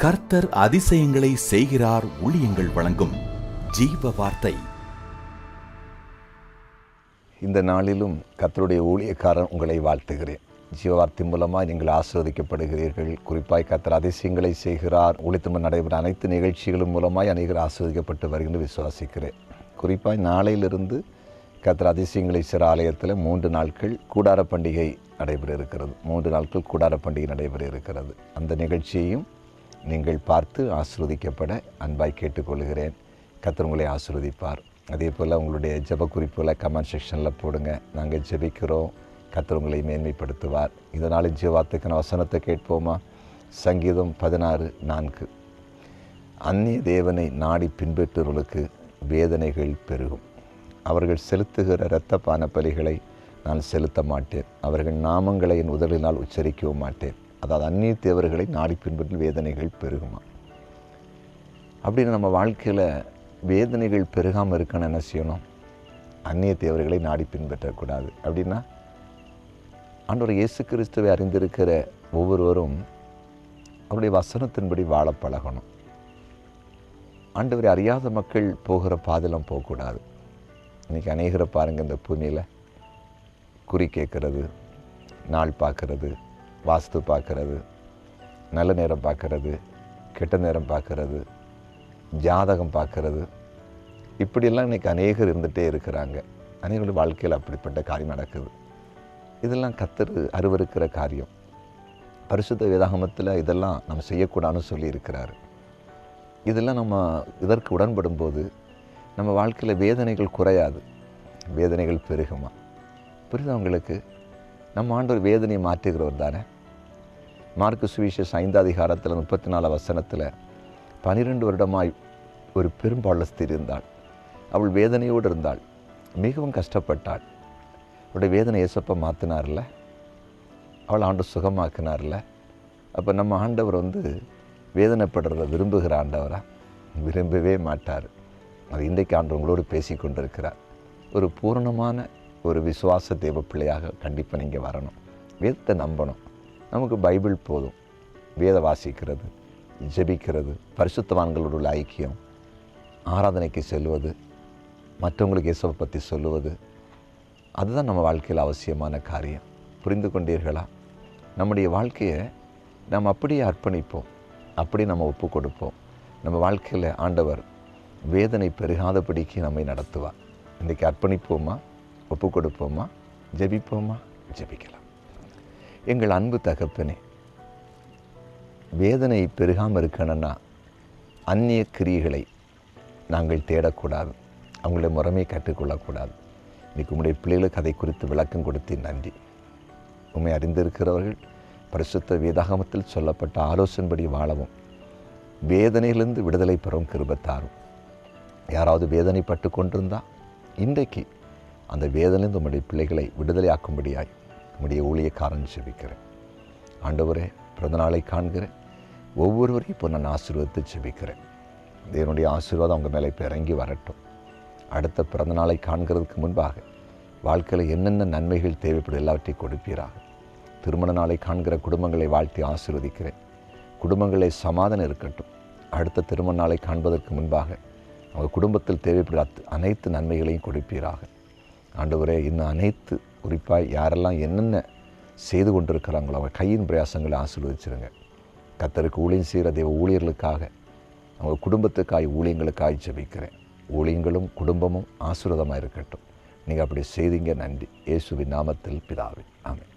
கர்த்தர் அதிசயங்களை செய்கிறார். ஊழியங்கள் வழங்கும் ஜீவ வார்த்தை. இந்த நாளிலும் கர்த்தருடைய ஊழியக்காரன் உங்களை வாழ்த்துகிறேன். ஜீவவார்த்தை மூலமாக நீங்கள் ஆசீர்வதிக்கப்படுகிறீர்கள். குறிப்பாய் கர்த்தர் அதிசயங்களை செய்கிறார். ஊழியத்தில் நடைபெற அனைத்து நிகழ்ச்சிகளும் மூலமாய் அநேகர் ஆசீர்வதிக்கப்பட்டு வருகின்ற விசுவாசிக்கிறேன். குறிப்பாய் நாளையிலிருந்து கர்த்தர் அதிசயங்களை செய்கிற ஆலயத்தில் 3 நாட்கள் கூடார பண்டிகை நடைபெற இருக்கிறது. 3 நாட்கள் கூடார பண்டிகை நடைபெற இருக்கிறது. அந்த நிகழ்ச்சியையும் நீங்கள் பார்த்து ஆசீர்வதிக்கப்பட அன்பாய் கேட்டுக்கொள்கிறேன். கர்த்தர் உங்களை ஆசீர்வதிப்பார். அதே போல் உங்களுடைய ஜெப குறிப்புகளை கமெண்ட் செக்ஷனில் போடுங்க. நாங்கள் ஜெபிக்கிறோம். கர்த்தர் உங்களை மேன்மைப்படுத்துவார். இதனால் ஜீவார்த்தைக்கான வசனத்தை கேட்போமா? சங்கீதம் 16:4. அந்நிய தேவனை நாடி பின்பற்றுவர்களுக்கு வேதனைகள் பெருகும். அவர்கள் செலுத்துகிற இரத்த பான பலிகளை நான் செலுத்த மாட்டேன். அவர்கள் நாமங்களை என் உதவினால் உச்சரிக்கவும் மாட்டேன். அதாவது அந்நிய தேவர்களை நாடி பின்பற்ற வேதனைகள் பெருகுமா? அப்படின்னு நம்ம வாழ்க்கையில் வேதனைகள் பெருகாமல் இருக்கணும் என்ன செய்யணும்? அந்நிய தேவர்களை நாடி பின்பற்றக்கூடாது. அப்படின்னா ஆண்டவர் இயேசு கிறிஸ்துவை அறிந்திருக்கிற ஒவ்வொருவரும் அவருடைய வசனத்தின்படி வாழ பழகணும். ஆண்டவரை அறியாத மக்கள் போகிற பாதையெல்லாம் போகக்கூடாது. இன்றைக்கி அநேகரை பாருங்கள், இந்த பூமியில் குறி கேட்கறது, நாள் பார்க்கறது, வாஸ்து பார்க்கறது, நல்ல நேரம் பார்க்கறது, கெட்ட நேரம் பார்க்கறது, ஜாதகம் பார்க்கறது, இப்படியெல்லாம் இன்றைக்கி அநேகர் இருந்துகிட்டே இருக்கிறாங்க. அநேகருடைய வாழ்க்கையில் அப்படிப்பட்ட காரியம் நடக்குது. இதெல்லாம் கர்த்தர் அருவருக்கிற காரியம். பரிசுத்த வேதாகமத்தில் இதெல்லாம் நம்ம செய்யக்கூடாதுன்னு சொல்லியிருக்கிறாரு. இதெல்லாம் நம்ம இதற்கு உடன்படும் போது நம்ம வாழ்க்கையில் வேதனைகள் குறையாது, வேதனைகள் பெருகுமா? புரியுது அவங்களுக்கு? நம்ம ஆண்டவர் வேதனையை மாற்றுகிறவர் தானே. மார்க்கு சுவிசேஷம் 5 அதிகாரத்தில் 34 வசனத்தில் 12 வருடமாய் ஒரு பெரும்பாலான ஸ்திரீ இருந்தாள். அவள் வேதனையோடு இருந்தாள், மிகவும் கஷ்டப்பட்டாள். அவளுடைய வேதனை ஏசப்பா மாற்றினார்ல, அவள் ஆண்டவர் சுகமாக்கினார்ல. அப்போ நம்ம ஆண்டவர் வேதனைப்படுறத விரும்புகிற ஆண்டவரா? விரும்பவே மாட்டார். அது இன்றைக்கு ஆண்டவர் உங்களோடு பேசி கொண்டிருக்கிறார். ஒரு பூரணமான ஒரு விசுவாச தேவ பிள்ளையாக கண்டிப்பாக நீங்கள் வரணும். வேதத்தை நம்பணும். நமக்கு பைபிள் போதும். வேத வாசிக்கிறது, ஜெபிக்கிறது, பரிசுத்தவான்களோடு உள்ள ஐக்கியம், ஆராதனைக்கு செல்வது, மற்றவங்களுக்கு இயேசுவை பற்றி சொல்லுவது, அதுதான் நம்ம வாழ்க்கையில் அவசியமான காரியம். புரிந்து கொண்டீர்களா? நம்முடைய வாழ்க்கையை நாம் அப்படியே அர்ப்பணிப்போம், அப்படி நம்ம ஒப்பு கொடுப்போம். நம்ம வாழ்க்கையில் ஆண்டவர் வேதனை பெருகாதபடிக்கு நம்மை நடத்துவார். இன்றைக்கி அர்ப்பணிப்போமா? ஒப்பு கொடுப்போமா? ஜெபிப்போமா? ஜெபிக்கலாம். எங்கள் அன்பு தகப்பனே, வேதனை பெருகாமல் இருக்கணும்னா அந்நிய கிரியைகளை நாங்கள் தேடக்கூடாது, அவங்களுடைய முறைமையை கற்றுக்கொள்ளக்கூடாது. இன்றைக்கு உங்களுடைய பிள்ளைகளுக்கு அதை குறித்து விளக்கம் கொடுத்து நன்றி. உண்மை அறிந்திருக்கிறவர்கள் பரிசுத்த வேதாகமத்தில் சொல்லப்பட்ட ஆலோசனைப்படி வாழவும், வேதனையிலிருந்து விடுதலை பெறும் கிருபைத்தாரும். யாராவது வேதனைப்பட்டு கொண்டிருந்தால் இன்றைக்கு அந்த வேதனையிலிருந்து உங்களுடைய பிள்ளைகளை விடுதலையாக்கும்படியாய் உங்களுடைய ஊழியக்காரன் ஜெபிக்கிறேன். ஆண்டவரே, பிறந்தநாளை காண்கிற ஒவ்வொருவரையும் இப்போ நான் ஆசீர்வதித்து ஜெபிக்கிறேன். தேவனுடைய ஆசீர்வாதம் அவங்க மேலே இப்போ இறங்கி வரட்டும். அடுத்த பிறந்தநாளை காண்கிறதுக்கு முன்பாக வாழ்க்கையில் என்னென்ன நன்மைகள் தேவைப்படும் எல்லாவற்றையும் கொடுப்பீராக. திருமண நாளை காண்கிற குடும்பங்களை வாழ்த்தி ஆசீர்வதிக்கிறேன். குடும்பங்களை சமாதானம் இருக்கட்டும். அடுத்த திருமண நாளை காண்பதற்கு முன்பாக அவங்க குடும்பத்தில் தேவைப்படுற அனைத்து நன்மைகளையும் கொடுப்பீராக. ஆண்டவரே, இன்னும் அனைத்து குறிப்பாக யாரெல்லாம் என்னென்ன செய்து கொண்டிருக்கிறாங்களோ அவங்க கையின் பிரயாசங்களை ஆசீர்வதிச்சிருங்க. கர்த்தருக்கு ஊழியம் செய்கிற தேவ ஊழியர்களுக்காக, அவங்க குடும்பத்துக்காய் ஊழியங்களுக்காய் ஜெபிக்கிறேன். ஊழியங்களும் குடும்பமும் ஆசீர்வாதமாக இருக்கட்டும். நீங்கள் அப்படி செய்தீங்க. நன்றி. இயேசுவின் நாமத்தில் பிதாவே, ஆமென்.